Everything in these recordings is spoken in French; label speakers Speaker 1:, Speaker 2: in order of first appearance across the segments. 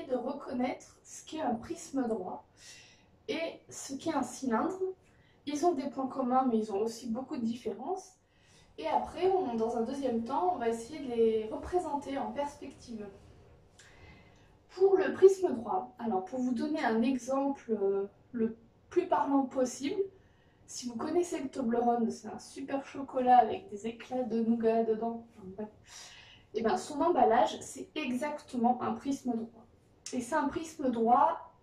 Speaker 1: de reconnaître ce qu'est un prisme droit et ce qu'est un cylindre. Ils ont des points communs, mais ils ont aussi beaucoup de différences. Et après, dans un deuxième temps, on va essayer de les représenter en perspective. Pour le prisme droit, alors pour vous donner un exemple le plus parlant possible, si vous connaissez le Toblerone, c'est un super chocolat avec des éclats de nougat dedans, et bien son emballage, c'est exactement un prisme droit. Et c'est un prisme droit,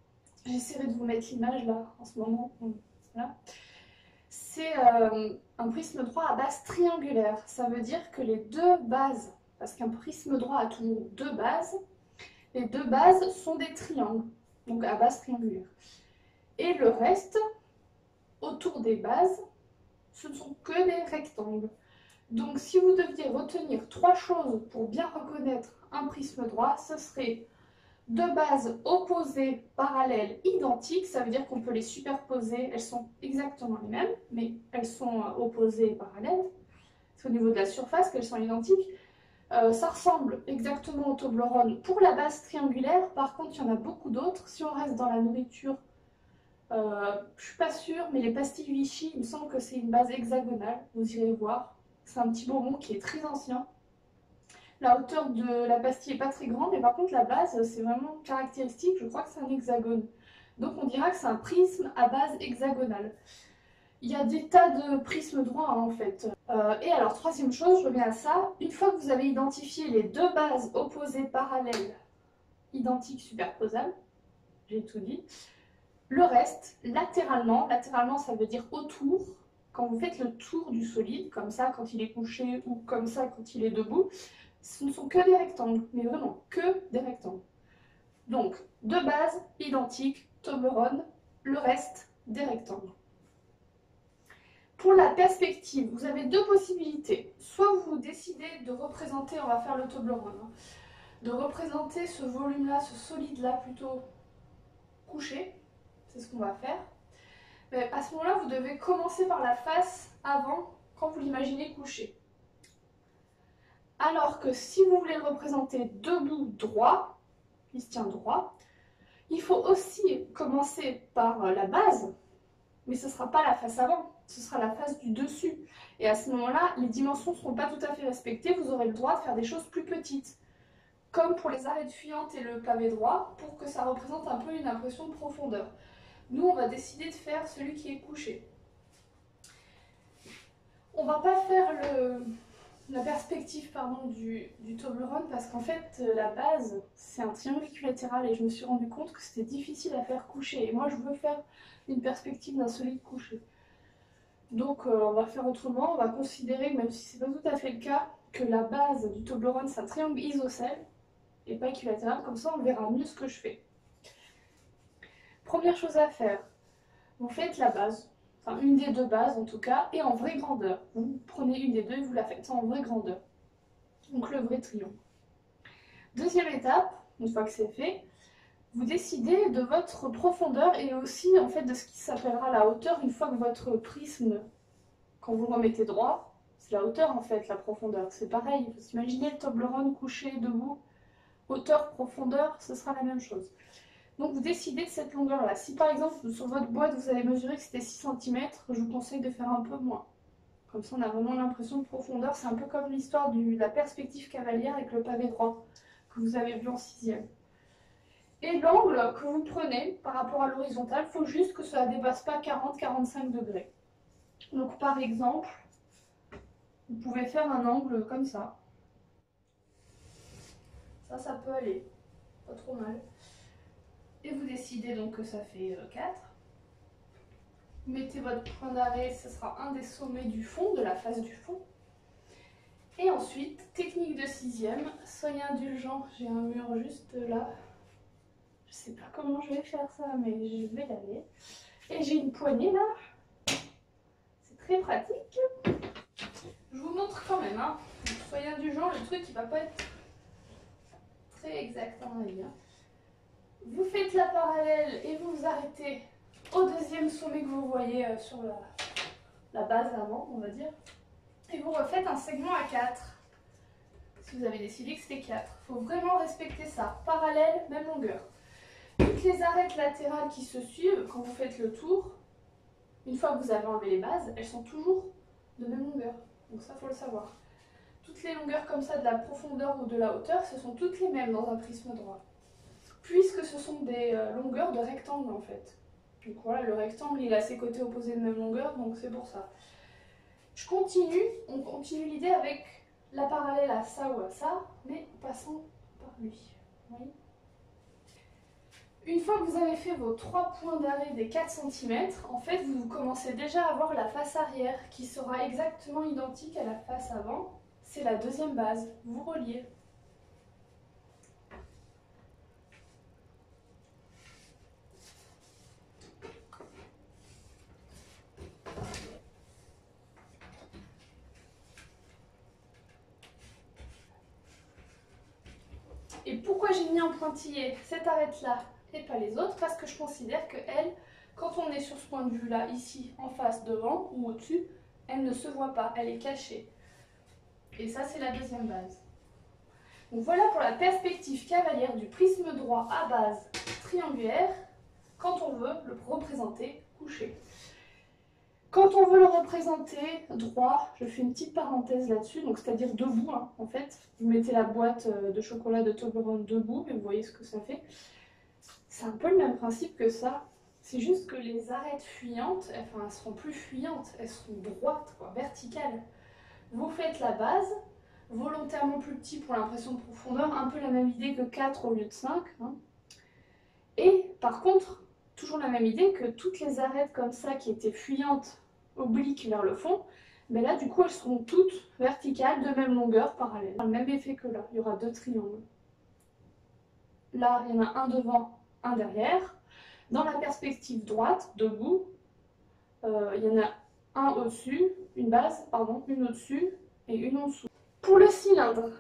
Speaker 1: j'essaierai de vous mettre l'image là, en ce moment, voilà. C'est un prisme droit à base triangulaire. Ça veut dire que les deux bases, parce qu'un prisme droit a toujours deux bases, les deux bases sont des triangles, donc à base triangulaire. Et le reste, autour des bases, ce ne sont que des rectangles. Donc si vous deviez retenir trois choses pour bien reconnaître un prisme droit, ce serait deux bases opposées, parallèles, identiques. Ça veut dire qu'on peut les superposer, elles sont exactement les mêmes, mais elles sont opposées et parallèles. C'est au niveau de la surface qu'elles sont identiques. Ça ressemble exactement au Toblerone pour la base triangulaire. Par contre, il y en a beaucoup d'autres. Si on reste dans la nourriture, je ne suis pas sûre, mais les pastilles Vichy, il me semble que c'est une base hexagonale. Vous irez voir. C'est un petit bonbon qui est très ancien. La hauteur de la pastille n'est pas très grande, mais par contre la base, c'est vraiment caractéristique. Je crois que c'est un hexagone. Donc on dira que c'est un prisme à base hexagonale. Il y a des tas de prismes droits en fait. Et alors, troisième chose, je reviens à ça. Une fois que vous avez identifié les deux bases opposées, parallèles, identiques, superposables, j'ai tout dit, le reste, latéralement ça veut dire autour, quand vous faites le tour du solide, comme ça quand il est couché ou comme ça quand il est debout, ce ne sont que des rectangles, mais vraiment que des rectangles. Donc, deux bases identiques, Toblerone, le reste, des rectangles. Pour la perspective, vous avez deux possibilités. Soit vous décidez de représenter, on va faire le Toblerone, de représenter ce volume-là, ce solide-là plutôt couché, c'est ce qu'on va faire. Mais à ce moment-là, vous devez commencer par la face avant, quand vous l'imaginez couché. Alors que si vous voulez le représenter debout droit, il se tient droit, il faut aussi commencer par la base, mais ce ne sera pas la face avant, ce sera la face du dessus. Et à ce moment-là, les dimensions ne seront pas tout à fait respectées, vous aurez le droit de faire des choses plus petites. Comme pour les arêtes fuyantes et le pavé droit, pour que ça représente un peu une impression de profondeur. Nous, on va décider de faire celui qui est couché. On ne va pas faire la perspective du Toblerone parce qu'en fait, la base, c'est un triangle équilatéral et je me suis rendu compte que c'était difficile à faire coucher. Et moi, je veux faire une perspective d'un solide couché. Donc, on va faire autrement. On va considérer, même si c'est pas tout à fait le cas, que la base du Toblerone, c'est un triangle isocèle et pas équilatéral. Comme ça, on verra mieux ce que je fais. Première chose à faire, vous faites la base. Enfin, une des deux bases en tout cas, et en vraie grandeur. Vous prenez une des deux et vous la faites en vraie grandeur. Donc le vrai triangle. Deuxième étape, une fois que c'est fait, vous décidez de votre profondeur et aussi en fait de ce qui s'appellera la hauteur une fois que votre prisme, quand vous le remettez droit, c'est la hauteur en fait, la profondeur. C'est pareil, vous imaginez le Toblerone couché debout, hauteur, profondeur, ce sera la même chose. Donc vous décidez de cette longueur-là. Si par exemple sur votre boîte vous avez mesuré que c'était 6 cm, je vous conseille de faire un peu moins. Comme ça on a vraiment l'impression de profondeur. C'est un peu comme l'histoire de la perspective cavalière avec le pavé droit que vous avez vu en 6e. Et l'angle que vous prenez par rapport à l'horizontale, il faut juste que ça ne dépasse pas 40-45 degrés. Donc par exemple, vous pouvez faire un angle comme ça. Ça peut aller, pas trop mal. Et vous décidez donc que ça fait 4. Vous mettez votre point d'arrêt, ce sera un des sommets du fond, de la face du fond. Et ensuite, technique de 6e, soyez indulgents, j'ai un mur juste là. Je sais pas comment je vais faire ça, mais je vais y aller. Et j'ai une poignée là. C'est très pratique. Je vous montre quand même, hein. Soyez indulgents, le truc il va pas être très exact à mon avis. Vous faites la parallèle et vous vous arrêtez au deuxième sommet que vous voyez sur la base avant, on va dire. Et vous refaites un segment à 4. Si vous avez décidé que c'était 4. Il faut vraiment respecter ça. Parallèle, même longueur. Toutes les arêtes latérales qui se suivent, quand vous faites le tour, une fois que vous avez enlevé les bases, elles sont toujours de même longueur. Donc ça, il faut le savoir. Toutes les longueurs comme ça, de la profondeur ou de la hauteur, ce sont toutes les mêmes dans un prisme droit. Puisque ce sont des longueurs de rectangle en fait. Donc voilà, le rectangle, il a ses côtés opposés de même longueur, donc c'est pour ça. Je continue, on continue l'idée avec la parallèle à ça ou à ça, mais en passant par lui. Oui. Une fois que vous avez fait vos 3 points d'arrêt des 4 cm, en fait, vous commencez déjà à avoir la face arrière qui sera exactement identique à la face avant. C'est la deuxième base. Vous reliez. Et pourquoi j'ai mis en pointillé cette arête-là et pas les autres? Parce que je considère que elle, quand on est sur ce point de vue-là, ici, en face, devant ou au-dessus, elle ne se voit pas, elle est cachée. Et ça, c'est la deuxième base. Donc voilà pour la perspective cavalière du prisme droit à base triangulaire, quand on veut le représenter couché. Quand on veut le représenter droit, je fais une petite parenthèse là-dessus, donc c'est-à-dire debout, hein, en fait. Vous mettez la boîte de chocolat de Toblerone debout, et vous voyez ce que ça fait. C'est un peu le même principe que ça. C'est juste que les arêtes fuyantes, enfin, elles seront plus fuyantes, elles seront droites, quoi, verticales. Vous faites la base, volontairement plus petit pour l'impression de profondeur, un peu la même idée que 4 au lieu de 5. Hein. Et par contre, toujours la même idée que toutes les arêtes comme ça qui étaient fuyantes, obliques vers le fond, mais là du coup elles seront toutes verticales, de même longueur, parallèles. Le même effet que là, il y aura 2 triangles. Là, il y en a un devant, un derrière. Dans la perspective droite, debout, il y en a un au-dessus, une base, pardon, une au-dessus et une en dessous. Pour le cylindre,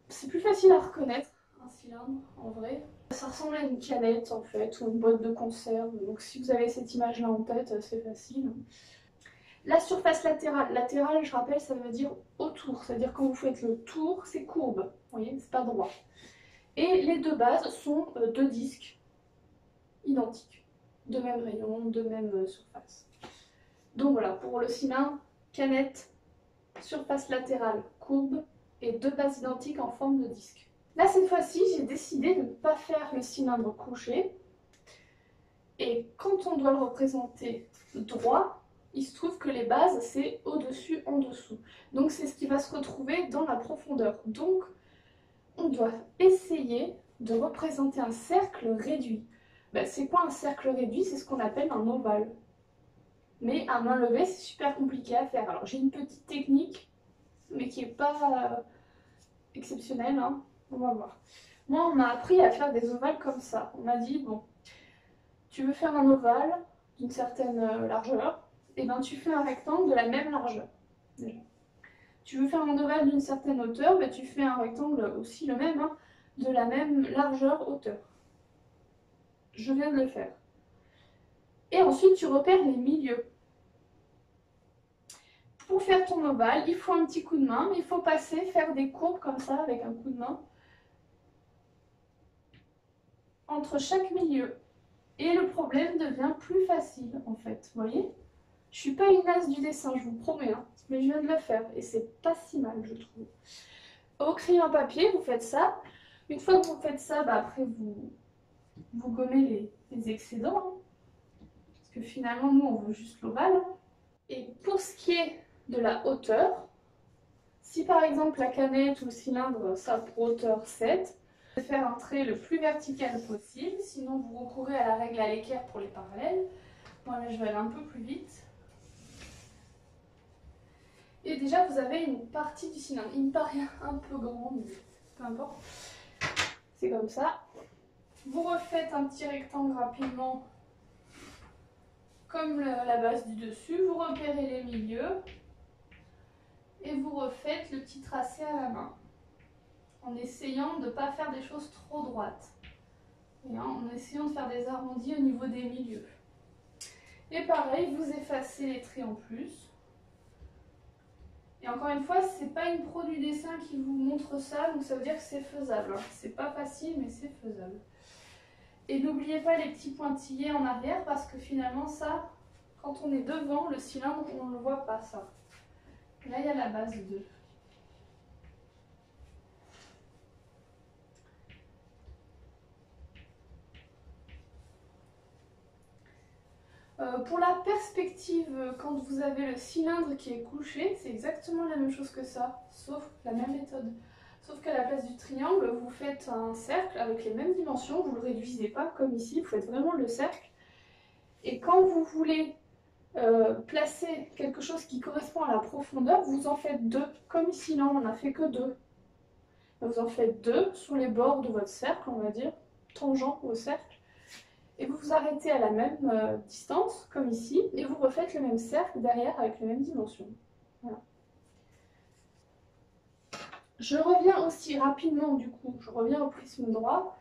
Speaker 1: c'est plus facile à reconnaître, un cylindre en vrai. Ça ressemble à une canette en fait, ou une boîte de conserve, donc si vous avez cette image-là en tête, c'est facile. La surface latérale, latérale je rappelle, ça veut dire autour, c'est-à-dire quand vous faites le tour, c'est courbe, vous voyez, c'est pas droit. Et les deux bases sont deux disques identiques, de même rayon, de même surface. Donc voilà, pour le cylindre, canette, surface latérale, courbe, et deux bases identiques en forme de disque. Là, cette fois-ci, j'ai décidé de ne pas faire le cylindre couché. Et quand on doit le représenter droit, il se trouve que les bases, c'est au-dessus, en dessous. Donc, c'est ce qui va se retrouver dans la profondeur. Donc, on doit essayer de représenter un cercle réduit. Ben, c'est quoi un cercle réduit? C'est ce qu'on appelle un ovale. Mais à main levée, c'est super compliqué à faire. Alors, j'ai une petite technique, mais qui n'est pas exceptionnelle, hein. On va voir. Moi, on m'a appris à faire des ovales comme ça. On m'a dit, bon, tu veux faire un ovale d'une certaine largeur, et ben tu fais un rectangle de la même largeur. Déjà. Tu veux faire un ovale d'une certaine hauteur, ben tu fais un rectangle aussi le même, hein, de la même largeur hauteur. Je viens de le faire. Et ensuite, tu repères les milieux. Pour faire ton ovale, il faut un petit coup de main, mais il faut passer, faire des courbes comme ça avec un coup de main entre chaque milieu. Et le problème devient plus facile en fait, vous voyez? Je suis pas une as du dessin, je vous promets, hein, mais je viens de le faire et c'est pas si mal, je trouve. Au crayon papier, vous faites ça. Une fois que vous faites ça, bah après vous gommez les excédents. Hein, parce que finalement, nous, on veut juste l'ovale. Et pour ce qui est de la hauteur, si par exemple la canette ou le cylindre, ça a pour hauteur 7, vous allez faire un trait le plus vertical possible, sinon vous recourez à la règle à l'équerre pour les parallèles. Moi là, je vais aller un peu plus vite. Et déjà, vous avez une partie du cylindre. Il me paraît un peu grand, mais peu importe. C'est comme ça. Vous refaites un petit rectangle rapidement, comme la base du dessus. Vous repérez les milieux. Et vous refaites le petit tracé à la main. En essayant de ne pas faire des choses trop droites. Et en essayant de faire des arrondis au niveau des milieux. Et pareil, vous effacez les traits en plus. Et encore une fois, c'est pas une pro du dessin qui vous montre ça, donc ça veut dire que c'est faisable. C'est pas facile, mais c'est faisable. Et n'oubliez pas les petits pointillés en arrière parce que finalement ça, quand on est devant le cylindre, on ne le voit pas ça. Là il y a la base 2. Pour la perspective, quand vous avez le cylindre qui est couché, c'est exactement la même chose que ça, sauf la même méthode. Sauf qu'à la place du triangle, vous faites un cercle avec les mêmes dimensions, vous ne le réduisez pas comme ici, vous faites vraiment le cercle. Et quand vous voulez placer quelque chose qui correspond à la profondeur, vous en faites deux, comme ici, non, on n'a fait que deux. Vous en faites deux sur les bords de votre cercle, on va dire, tangent au cercle. Et vous vous arrêtez à la même distance, comme ici, et vous refaites le même cercle derrière avec les mêmes dimensions. Voilà. Je reviens aussi rapidement, du coup, je reviens au prisme droit.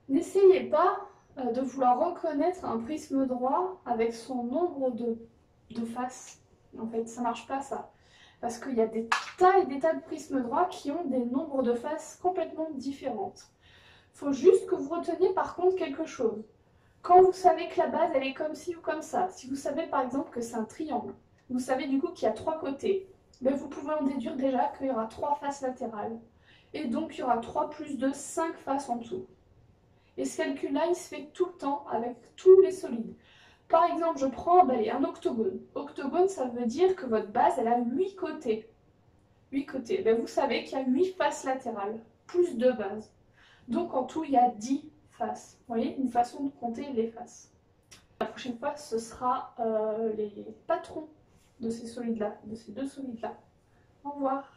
Speaker 1: N'essayez pas de vouloir reconnaître un prisme droit avec son nombre de faces. En fait, ça marche pas ça. Parce qu'il y a des tas et des tas de prismes droits qui ont des nombres de faces complètement différentes. Il faut juste que vous reteniez par contre quelque chose. Quand vous savez que la base elle est comme ci ou comme ça, si vous savez par exemple que c'est un triangle, vous savez du coup qu'il y a 3 côtés, ben vous pouvez en déduire déjà qu'il y aura 3 faces latérales. Et donc il y aura 3 plus 2, 5 faces en dessous. Et ce calcul-là, il se fait tout le temps avec tous les solides. Par exemple, je prends un octogone. Octogone, ça veut dire que votre base, elle a 8 côtés. 8 côtés. Ben, vous savez qu'il y a 8 faces latérales, plus 2 bases. Donc en tout, il y a 10 faces. Vous voyez, une façon de compter les faces. La prochaine fois, ce sera les patrons de ces solides-là, de ces deux solides-là. Au revoir.